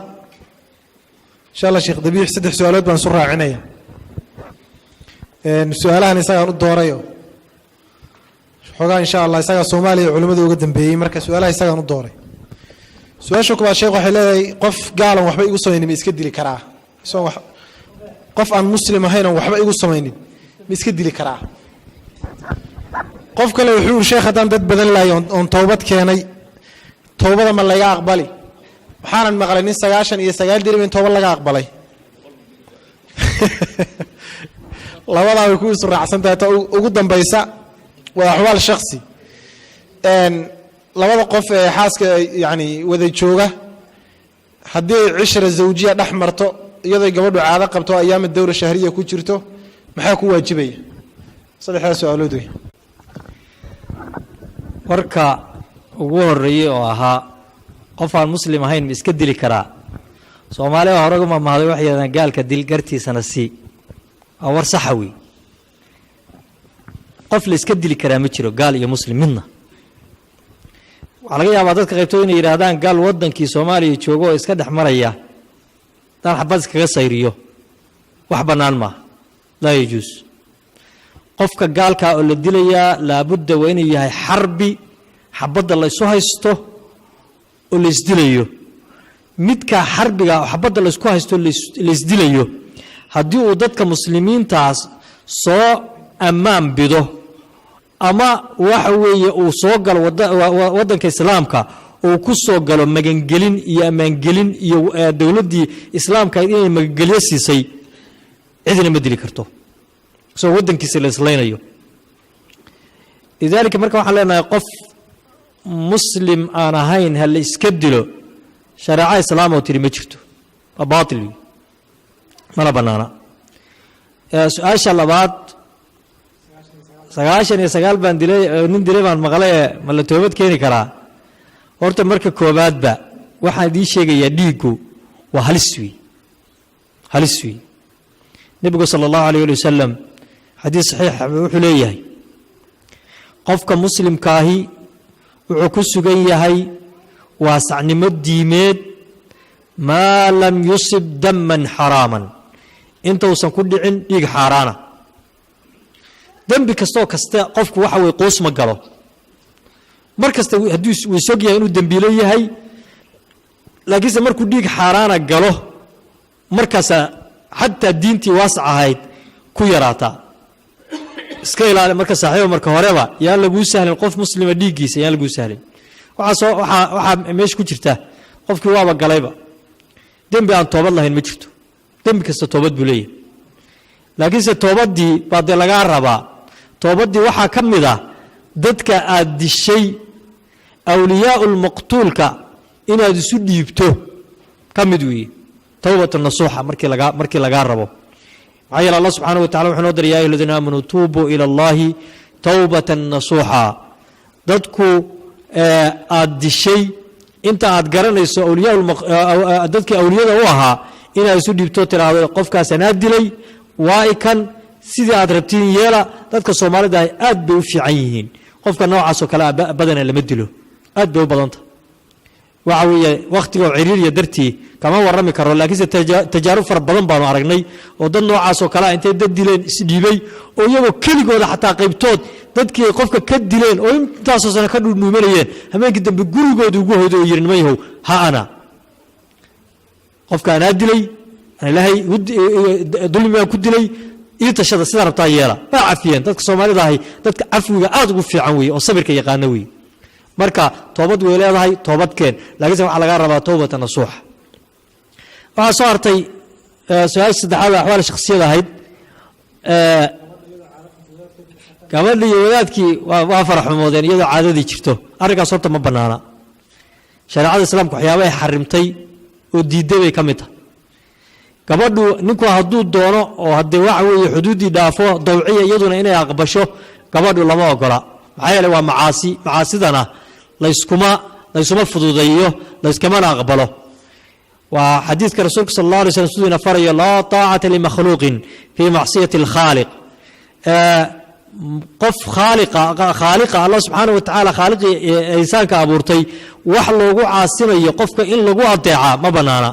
insha allah sheekh dabiix saddex su-aalood baan isu raacinaya su-aalahan isagaan u doorayo xoogaa insha allah isagaa soomaaliya culimmada uga dambeeyey marka su-aalaha isagaan u dooray su-aasha koobaad sheekh waxay leedahay qof gaalan waxba igu samaynin ma iska dili karaa isagoo qof aan muslim ahayn oon waxba igu samaynin ma iska dili karaa qof kale wuxuu yiri sheekh haddaan dad badan lahay oon toobad keenay toobada ma laga aqbali waxaanan maqlay nin 99 dirham in toobad laga aqbalay labadaa way ku isu raacsantahay ta ugu dambaysa waa axwaal shakhsi labada qof ee xaaska yani wada jooga haddii cishra zawjiya dhex marto iyadoo gabadhu caado qabto ayaama dawra shahriya ku jirto maxaa ku waajibaya saddexdaas su'aalood wey marka ugu horeeyay oo ahaa qof aan muslim ahayn ma iska dili karaa Soomaaliya hore uga mahmaday waxyadan gaalka dil gartiisana si awar saxawi qof la iska dili karaa ma jiro gaal iyo muslim midna waxa laga yaabaa dadka qaybtooda inay yiraahdaan gaal wadankii Soomaaliya joogo oo iska dhex maraya dal xabad iskaga sayriyo wax banaan ma la yajus qofka gaalka oo la dilayaa laabudda waa inuu yahay xarbi xabadda la isu haysto oo la isdilayo midka xarbiga xabadda la isku haysto la isdilayo haddii uu dadka muslimiintaas soo ammaan bido ama waxa weeye uu soo galo waddanka islaamka uu ku soo galo magangelin iyo ammaangelin iyo dowladdii islaamka inay magangelyo siisay cidina ma dili karto isagoo waddankiisa la islaynayo lidaalika marka waxaan leenahay qof muslim aan ahayn ha la iska dilo shareeca islaam oo tiri ma jirto waa baatil mana bannaana su-aasha labaad 99 baan dilay nin dilay baan maqlay ma la toobad keeni karaa horta marka koobaadba waxaan idin sheegayaa dhiiggu waa halis weey nebigu sala allahu alayh ali wasalam xadiis saxiix wuxuu leeyahay qofka muslimkaahi wuxuu ku sugan yahay waasacnimo diimeed maa lam yusib daman xaraaman intausan ku dhicin dhiig xaaraana dembi kastoo kasta qofku waxa weye qoos ma galo mar kasta hadduu uu sog yahay inuu dembiilo yahay laakiinse markuu dhiig xaaraana galo markaasaa xataa diintii waasac ahayd ku yaraataa iska ilaali marka saaxiibo marka horeba yaan laguu sahlin qof muslima dhiiggiisa yaan laguu sahlin waxaa meesha ku jirta qofkii waaba galayba dembi aan toobad lahayn ma jirto dembi kasta toobad buu leeyahay laakiinse toobaddii baa dee lagaa rabaa toobaddii waxaa ka mid ah dadka aad dishay awliyaau lmaqtuulka inaad isu dhiibto ka mid weeye towbata nasuuxa markii lagaa rabo maxaa yeele allah subxaanahu watacala wuxuu noo daray ya ayuha aladiina aamanuu tuubuu ila allahi towbatan nasuuxa dadku aad dishay inta aad garanayso dadkii awliyada u ahaa inaad isu dhiibto tiraahdo qofkaas anaa dilay waa ikan sidii aad rabtiin yeela dadka soomaalida aad bay u fiican yihiin qofka noocaasoo kale badana lama dilo aad bay u badanta waxa weeye wakhtiga oo ciriiriya dartii kama warrami karo laakiinse tajaarub fara badan baanu aragnay oo dad noocaasoo kale intay dad dileen isdhiibay oo iyagoo keligooda xataa qaybtood dadkii ay qofka ka dileen oo intaasoo sano ka dhuudhuumanayeen habeenkii dambe gurigooda ugu hoydo oo yidhi nimayahow ha ana qofka anaa dilay ilaahay dulmigaan ku dilay ii tashada sidaa rabtaa yeela waa cafiyeen dadka soomaalida ahay dadka cafwiga aad ugu fiican weeye oo sabirka yaqaana weeye marka toobad way leedahay toobadkeen laakiinse waxaa lagaa rabaa towbata nasuuxa waxaa soo hartay su-aasha saddexaad axwaal shakhsiyada ahayd gabadhii iyo wadaadkii waa faraxumoodeen iyadoo caadadii jirto arrinkaas horta ma bannaana shareecada islaamka waxyaaba ay xarimtay oo diidday bay ka mid tahay gabadhu ninku hadduu doono oo haddee waxa weeye xuduuddii dhaafo dawciya iyaduna inay aqbasho gabadhu lama ogola maxaa yeele waa macaasidana laysuma fududeeyo layskamana aqbalo waa xadiidka rasuulka sal allah alay slam siduu ina farayo laa taacata limakhluuqin fii macsiyati alkhaaliq qof khaaliqa allah subxaana wa tacaala khaaliqii insaanka abuurtay wax loogu caasimayo qofka in lagu adeeca ma bannaana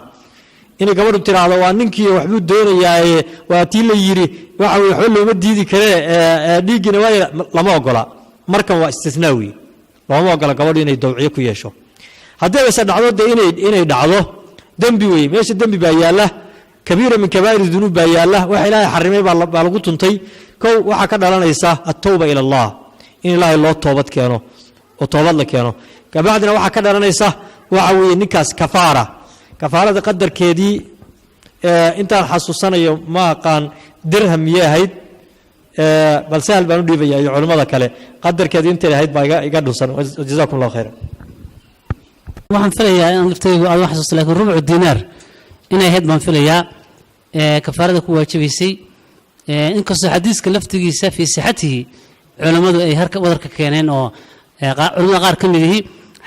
inay gabadhu tiraahdo waa ninkii waxbuu doonayaaye waa tii la yidhi waxa weye waxba looma diidi karee dhiiggiina waay lama ogola markan waa istisnaa weeye looma ogola gabadhu inay dawciyo ku yeesho haddii ayse dhacdo dee inay dhacdo dembi weeye meesha dembi baa yaalla kabiira min kabaa'ir dunuub baa yaalla waxa ilaahay xarimay baa lagu tuntay kow waxaa ka dhalanaysa attawba ila allah in ilaahay loo toobad keeno oo toobad la keeno kabacdina waxaa ka dhalanaysa waxa weeye ninkaas kafaarada qadarkeedii intaan xasuusanayo ma aqaan dirham miyay ahayd bal sahal baan u dhiibaya iyo culimmada kale qadarkeedii intay ahayd baa iga dhunsan jazakum allahu khayran waxaan filayaa in laftaygu aad u xasuusta laakiin rubcu diinaar inay ahayd baan filayaa kafaarada ku waajibaysay inkastoo xadiiska laftigiisa fii sixatihi culammadu ay wadarka keeneen oo culimmada qaar ka mid ihi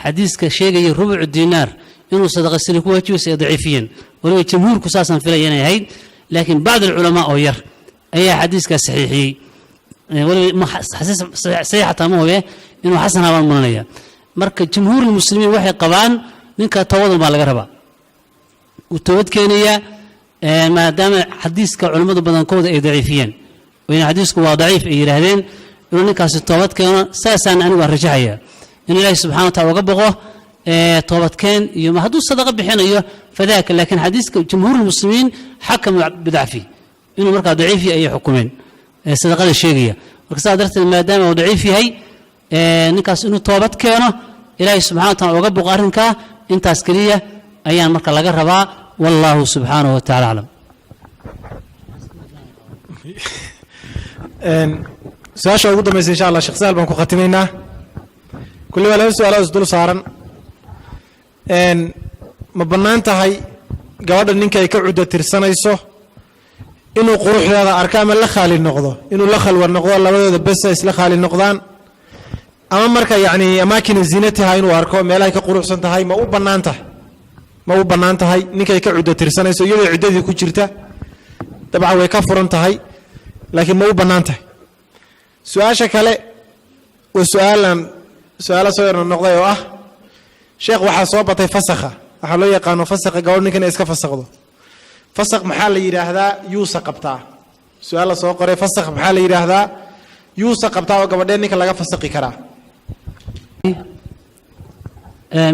xadiiska sheegaya rubcu diinaar inuu sadaqasili ku waajibaysa ay daciifiyeen waliba jamhuurku saasaan filaya inay ahayd laakiin bacd alculamaa oo yar ayaa xadiiskaas saxiixiyey waliba saxiix xataa ma hube inuu xasan habaan mulanaya marka jamhuurulmuslimiin waxay qabaan ninka toobadan baa laga rabaa uu toobad keenayaa maadaama xadiiska culammada badankooda ay daciifiyeen wayna xadiisku waa daciif ay yidhaahdeen inuu ninkaasi toobad keeno saasaan anigu aan rajaxaya in ilaahi subxana wa tacala uga boqo toobadkeen iyo hadduu sadaqa bixinayo fadaaka laakiin xadiiska jamhuurulmuslimiin xakamu bidacfi inuu markaa daciifi ayay xukumeen sadaqada sheegaya marka saa darteed maadaama uu daciif yahay ninkaas inuu toobad keeno ilaahay subxaana wa taala uga boqo arrinkaa intaas keliya ayaan marka laga rabaa wallahu subxaanahu wa taala aclam su-aasha ugu dambaysa insha allah sheekh sahal baan ku khatimaynaa kulli waa laba su-aalood isdul saaran ma bannaan tahay gabadha ninka ay ka cuddo tirsanayso inuu quruxdeeda arko ama la khaali noqdo inuu la khalwa noqdo labadooda besa isla khaali noqdaan ama marka yacni amaakina ziinatiha inuu arko meelahay ka quruxsan tahay ma u bannaan tahay ma u bannaan tahay ninkay ka cuddo tirsanayso iyadoo ciddadii ku jirta dabcan way ka furan tahay laakiin ma u bannaan tahay su-aasha kale waa su-aalo soo yarna noqday oo ah sheekh waxaa soo batay fasakha waxaa loo yaqaano fasakha gabadh ninkan iska fasakdo fasakh maxaa la yidhaahdaa yuusa qabtaa su-aal la soo qoray fasakh maxaa la yidhaahdaa yuusa qabtaa oo gabadheen ninka laga fasakhi karaa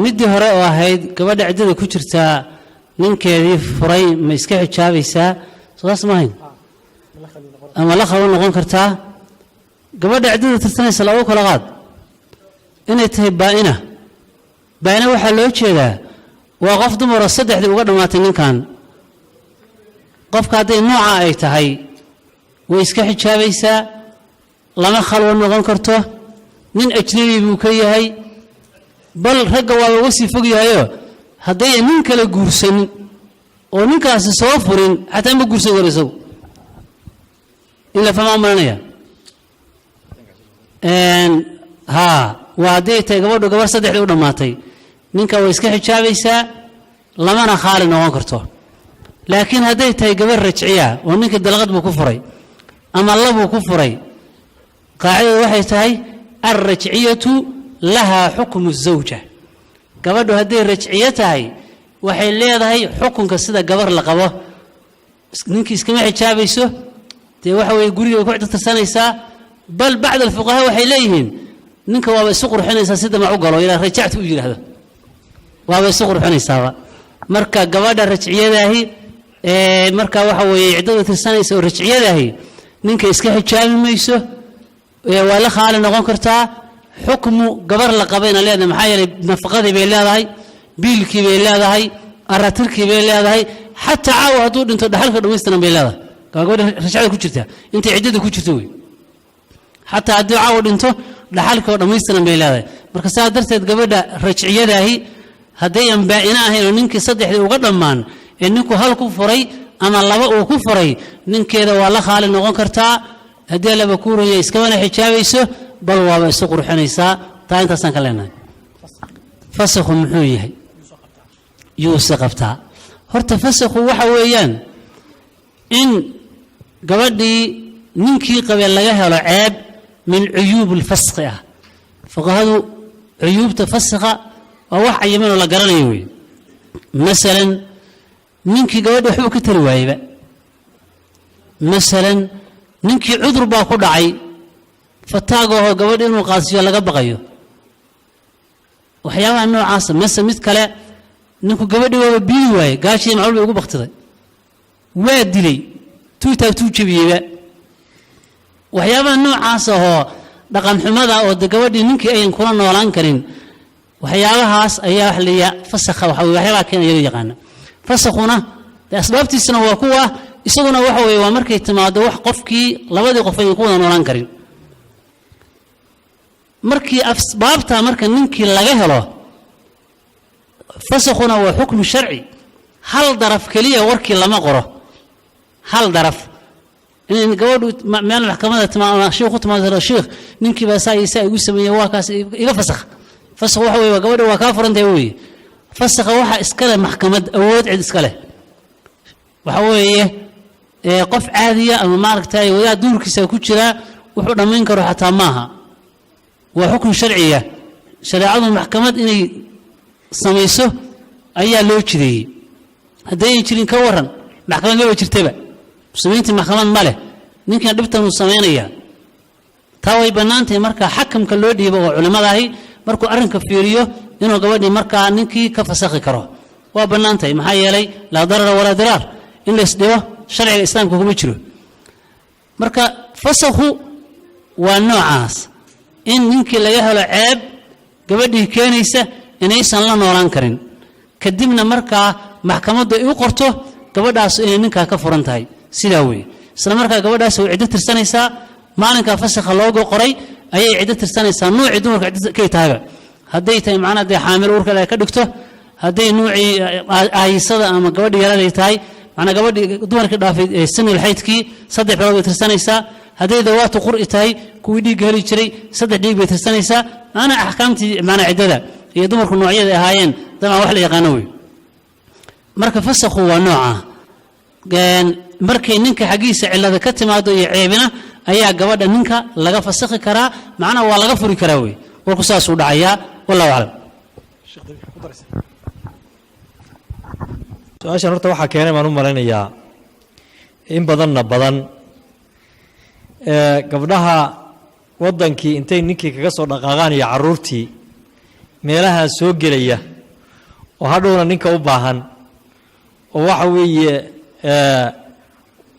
middii hore oo ahayd gabadha ciddada ku jirtaa ninkeedii furay ma iska xijaabaysaa sodaas maahayn ama la khalwa noqon kartaa gabadha ciddada tirsanaysa lagu kala qaad inay tahay baa'ina baa'ina waxaa loo jeedaa waa qof dumaroo saddexdii uga dhammaatay ninkan qofka hadday nooca ay tahay way iska xijaabaysaa lama khalwa noqon karto nin ajnabi buu ka yahay bal ragga waaba uga sii fog yahayoo haddayan nin kale guursanin oo ninkaasi soo furin xataa ma guursan karo isagu ila famaa maranaya haa waa hadday tahay gabadhu gabarh saddexdii u dhammaatay ninka way iska xijaabaysaa lamana khaali noqon karto laakiin hadday tahay gabarh rajciya oo ninkii dalqad buu ku furay ama labuu ku furay qaacidadu waxay tahay alrajciyatu lahaa xukmu zawja gabadhu hadday rajciyo tahay waxay leedahay xukunka sida gabar la qabo ninkii iskama xijaabayso dee waxa weye guriga way ku tirsanaysaa bal bacd alfuqahaa waxay leeyihiin ninka waaba isu qurxinaysaa si damac u galo ilaa rajactu u yidhaahdo waaba isu qurxinaysaaba marka gabadha rajciyadaahi marka waxa weeye ciddada tirsanaysa oo rajciyadaahi ninka iska xijaabi mayso waa la khaali noqon kartaa xukmu gabar la qabayna leedahay maxaa yeelay nafaqadii bay leedahay biilkii bay leedahay aratirkii bay leedahay xataa caawa hadduu dhinto dhaxalka dhamaystiran bay leedahay gabadha rajcada ku jirta intay ciddada ku jirto wey xataa haddii caawa dhinto dhaxalkii oo dhammaystiran bay leedahay marka saa darteed gabadha rajciyadaahi haddayan baa'ina ahayn oo ninkii saddexdii uga dhammaan ee ninku hal ku furay ama laba uu ku furay ninkeeda waa la khaali noqon kartaa haddii laba kuuraya iskamana xijaabayso bal waaba isu qurxinaysaa taa intaasaan ka leenahay fasakhu muxuu yahay yuuse qabtaa horta fasakhu waxa weeyaan in gabadhii ninkii qabee laga helo ceeb min cuyuub alfaskhi ah fuqahadu cuyuubta fasakha waa wax cayiman oo la garanayo wey masalan ninkii gabadhi waxbuu ka tari waayeyba masalan ninkii cudur baa ku dhacay fataagahoo gabadhi inuu qaadsiyo laga baqayo waxyaabaha noocaasa mase mid kale ninku gabadhii waaba biili waaye gaashii macluul bay ugu baktiday waa dilay tuutaagtuu jebiyeyba waxyaabaha noocaas ahoo dhaqan xumada oo de gabadhii ninkii ayan kula noolaan karin waxyaabahaas ayaa wax leeya fasakha waxa weye waxyaabaha keena iyaga yaqaana fasakhuna dee asbaabtiisana waa kuwa isaguna waxa weeye waa markay timaado wax qofkii labadii qof ayan ku wada noolaan karin markii asbaabta marka ninkii laga helo fasakhuna waa xukmu sharci hal daraf keliya warkii lama qoro hal daraf in gabadhu meel maxkamada timaado sheekh ku timaado sheekh ninkii baa saa igu sameeyay waa kaas iga fasakh fasakh waxa weeye gabadhu waa ka furantay weeye fasakha waxa iska leh maxkamad awood cid iska leh waxa weeye qof caadiya ama maaragtay wadaad duurkiisa ku jira wuxuu dhameyn karo xataa maaha waa xukun sharciya shariicadu maxkamad inay samayso ayaa loo jideeyey haddayan jirin ka waran maxkamad maba jirtaba muslimiinta maxkamad ma leh ninkan dhibtan uu samaynaya taa way bannaantahay marka xakamka loo dhiibo oo culimmadahi markuu arrinka fiiriyo inuu gabadhii markaa ninkii ka fasakhi karo waa bannaantahay maxaa yeelay laa darara walaa diraar in la isdhibo sharciga islaamka kuma jiro marka fasakhu waa noocaas in ninkii laga helo ceeb gabadhii keenaysa inaysan la noolaan karin kadibna markaa maxkamaddu ay u qorto gabadhaas inay ninkaa ka furan tahay sidaa weeye isla markaa gabadhaas way ciddo tirsanaysaa maalinkaa fasakha looga qoray ayay ciddo tirsanaysaa nuucii dumarka kay tahayba hadday tahay macnaha dee xaamil uurka ka dhigto hadday nuucii aayisada ama gabadhii yaraday tahay macnaa gabadhii dumarkii dhaafay sanil xaydkii 3 bilood bay tirsanaysaa hadday dawaatu qur'i tahay kuwii dhiigga heli jiray 3 dhiig bay tirsanaysaa macnaa axkaamtii macnaa ciddada iyo dumarku noocyada ahaayeen dabcan wax la yaqaano wey marka fasakhu waa nooca markay ninka xaggiisa cillada ka timaado iyo ceebina ayaa gabadha ninka laga fasakhi karaa macnaa waa laga furi karaa wey warku saasuu dhacayaa wallahu aclam su-aashan horta waxaa keenay baan u malaynayaa in badanna badan gabdhaha waddankii intay ninkii kaga soo dhaqaaqaan iyo carruurtii meelahaa soo gelaya oo hadhowna ninka u baahan oo waxa weeye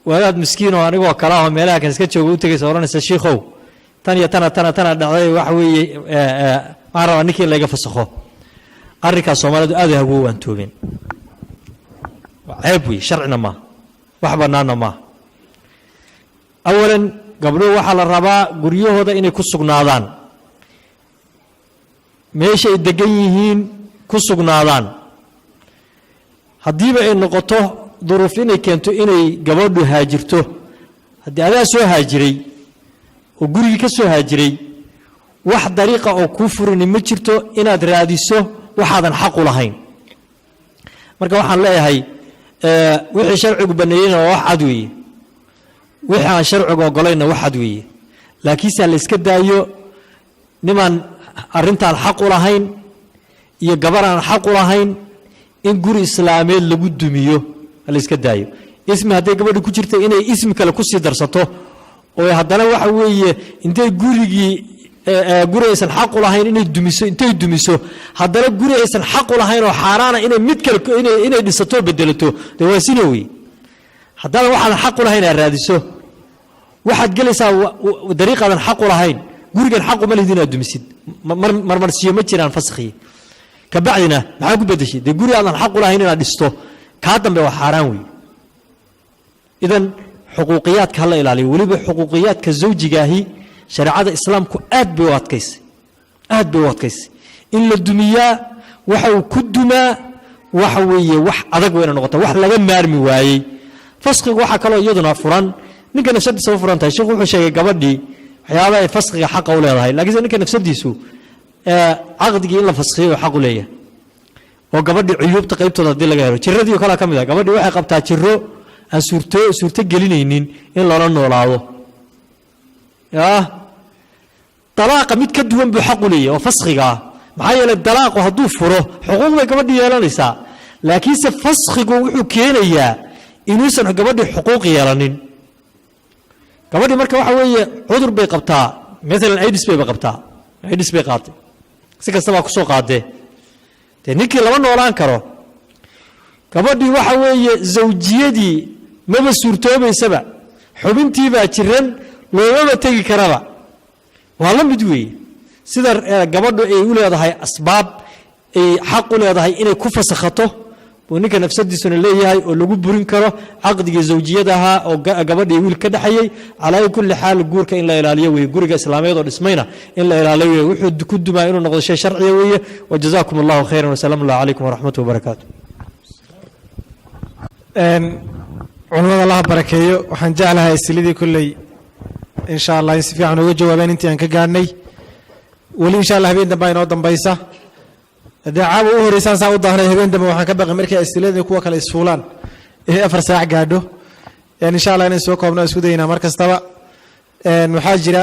wadaad miskiin oo anigoo kale ahoo meelaha kan iska jooga u tegaysa odhanaysa shiikhow tan iyo tana dhacday waxa weeye waxaan rabaa ninkii in layga fasakho arrinkaas soomaalidu aad ay hagu waantoobeen ceeb wey sharcina maaha wax bannaanna maaha awalan gabdhuhu waxaa la rabaa guryahooda inay ku sugnaadaan meesha ay degan yihiin ku sugnaadaan haddiiba ay noqoto duruuf inay keento inay gabadhu haajirto haddii adaa soo haajiray oo gurigii ka soo haajiray wax dariiqa oo kuu furini ma jirto inaad raadiso waxaadan xaq u lahayn marka waxaan leeyahay wixii sharcigu baneeyeyna waa wax cad weeye wixii aan sharcigu ogolayna wax cad weeye laakiinse la iska daayo nimaan arrintaan xaq u lahayn iyo gabar aan xaq u lahayn in guri islaameed lagu dumiyo la iska daayo ismi hadday gabadhu ku jirta inay ismi kale ku sii darsato oo haddana waxa weeye intay gurigii guri aysan xaq u lahayn inay dumiso intay dumiso haddana guri aysan xaq u lahayn oo xaaraana inay mid kale inay dhisato bedelato dee waa sina wey haddana waxaadan xaq u lahayn aad raadiso waxaad gelaysaa dariiqaadan xaq u lahayn gurigan xaq uma lihid inaad dumisid marmarsiyo ma jiraan faskhiyi kabacdina maxaa ku bedeshay dee guri aadan xaq u lahayn inaad dhisto kaa dambe waa xaaraan wey idan xuquuqiyaadka hala ilaaliyo weliba xuquuqiyaadka zawjigaahi shareecada islaamku aad bay u adkaysay in la dumiyaa waxa uu ku dumaa waxa weeye wax adag wayna noqota wax laga maarmi waayey faskhiga waxaa kaloo iyaduna furan ninka nafsadiisa u furan tahay sheekhu wuxuu sheegay gabadhii waxyaabaha ay faskhiga xaqa u leedahay laakiinse ninka nafsadiisu caqdigii in la faskhiyo xaq u leeyahay oo gabadhii cuyuubta qaybtooda haddii laga helo jiradii oo kale ka mid ah gabadhii waxay qabtaa jiro aan suurto gelinaynin in loola noolaado dalaaqa mid ka duwan buu xaq u leeyahay oo faskhiga ah maxaa yeelay dalaaqu hadduu furo xuquuq bay gabadhii yeelanaysaa laakiinse faskhigu wuxuu keenayaa inuusan gabadhii xuquuq yeelanin gabadhii marka waxa weeye cudur bay qabtaa maalan aidis bayba qabtaa aidis bay qaatay si kastabaa ku soo qaadee dee ninkii lama noolaan karo gabadhii waxa weeye zawjiyadii maba suurtoobaysaba xubintiibaa jiran loomaba tegi karaba waa la mid weeye sida gabadhu ay u leedahay asbaab ay xaq u leedahay inay ku fasakhato buu ninka nafsadiisuna leeyahay oo lagu burin karo caqdigii zawjiyadaha oo gabadhii wiil ka dhaxayay calaa kulli xaal guurka in la ilaaliyo weeye guriga islaameed oo dhismayna in la ilaaliyo weeye wuxuu ku dumaa inuu noqdo shay sharciya weeye wajazaakum allahu khayran wasalaamu allahu calaykum waraxmatuhi wabarakaatu culimada allaha barakeeyo waxaan jeclahay asilidii kolley insha allah in si fiican uga jawaabeen intii aan ka gaadhnay weli insha allah habeen dambe inoo dambaysa haddii caawa u horeysaan saa u daahnay habeen dambe waxaan ka baqay markay asiladii kuwa kale isfuulaan ee 4 saac gaadho insha allah inaan soo koobno isku daynaa mar kastaba waxaa jira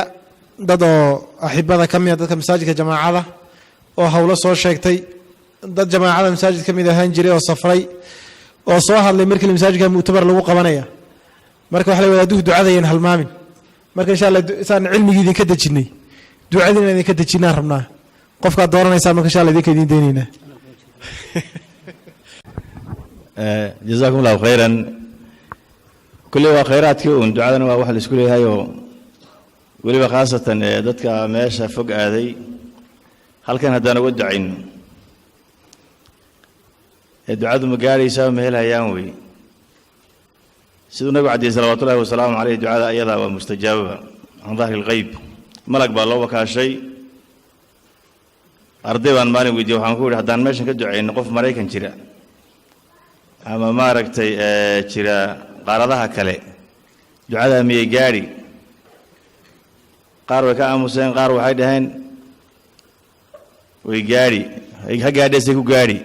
dad oo axibada ka mid ah dadka masaajidka jamaacada oo hawlo soo sheegtay dad jamaacada masaajid ka mid ahaan jiray oo safray oo soo hadlay markii masaajidka mu'tabar lagu qabanaya marka waxa la wadaadu ducadayeen halmaamin marka insha Allah saan cilmiga idin ka dajinay ducadina idin ka dajinaa rabnaa qofka dooranaysa marka insha Allah idin ka idin deynayna جزاكم الله خيرا كل خيراتك وان دعاءنا waa wax la isku leeyahay oo weliba khaasatan dadka meesha fog aaday halkan haddaan uga ducayno ducadu ma gaaraysaa ma helayaan wey siduu nabigu cadiyey salawaatullahi wasalaamu caleyh ducada ayadaa waa mustajaababa can dahri lgeyb malag baa loo wakaashay arday baan maalin weydiiyey waxaan ku yidhi haddaan meeshan ka ducayno qof maraykan jira ama maaragtay jira qaaradaha kale ducadaa miyay gaadhi qaar way ka aamuseen qaar waxay dhaheen way gaadhi ha gaadheesay ku gaadhi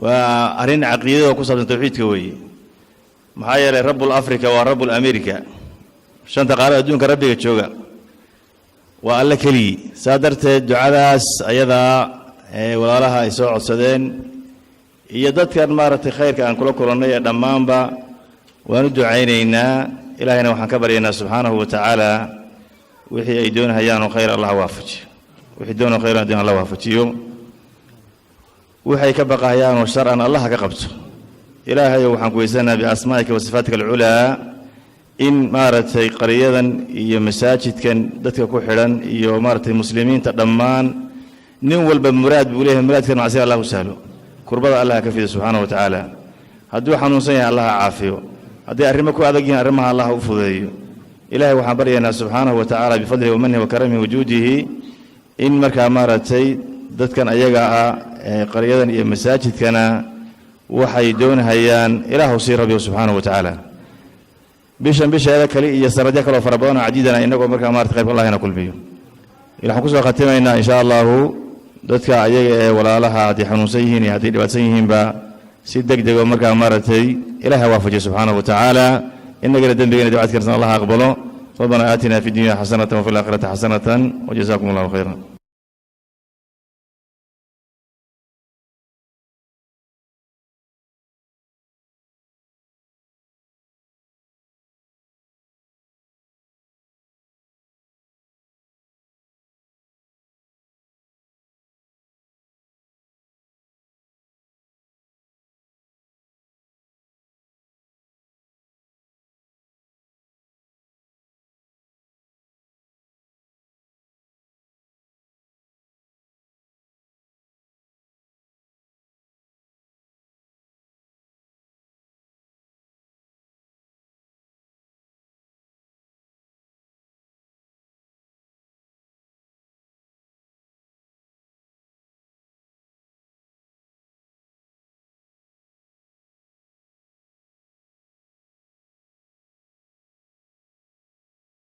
waa arrin caqiidada ku saabsan tawxiidka weeye maxaa yeelay rabbul africa waa rabbul america shanta qaarada adduunka rabbiga jooga waa alle keligii saa darteed ducadaas ayadaa walaalaha ay soo codsadeen iyo dadkan maaragtay khayrka aan kula kulannay ee dhammaanba waan u ducaynaynaa ilaahayna waxaan ka baryaynaa subxaanahu wa tacaala wixii ay doonahayaan oo khayr allah waafajiyo wixii doonoo khayr adduun allah waafajiyo waxay ka baqahayaan oo shar an allah ka qabto ilaahayow waxaan ku weysanaa biasmaa'ika wa sifaatika alculaa in maaragtay qaryadan iyo masaajidkan dadka ku xidhan iyo maaragtay muslimiinta dhammaan nin walba muraad buu leeyahay muraadkan macsiya allah u sahlo kurbada allah ka fido subxaanahu wa tacaala hadduu xanuunsan yahay allah caafiyo hadday arrimo ku adag yihiin arrimaha allah u fudeeyo ilaahay waxaan baryaynaa subxaanahu wa tacaala bifadlihi wamanihi wa karamihi wajuudihi in markaa maaragtay dadkan ayaga ah qaryadan iyo masaajidkana waxay doonahayaan ilaahu sii rabiyo subxaanahu wa tacaala bisheeda kale iyo sanadyo kaloo fara badanoo cadiidana innagoo markaa maarata qaybka allahina kulmiyo waxaan kusoo khatimaynaa insha allahu dadka ayaga ee walaalaha hadday xanuunsan yihiin iyo hadday dhibaatsan yihiinba si deg dego markaa maaragtay ilaaha waafajiyo subxaanahu wa tacaala innagana dembigana ducaadkarsan allah aqbalo ربنا آتنا في الدنيا حسنة وفي الآخرة حسنة وجزاكم الله خيرا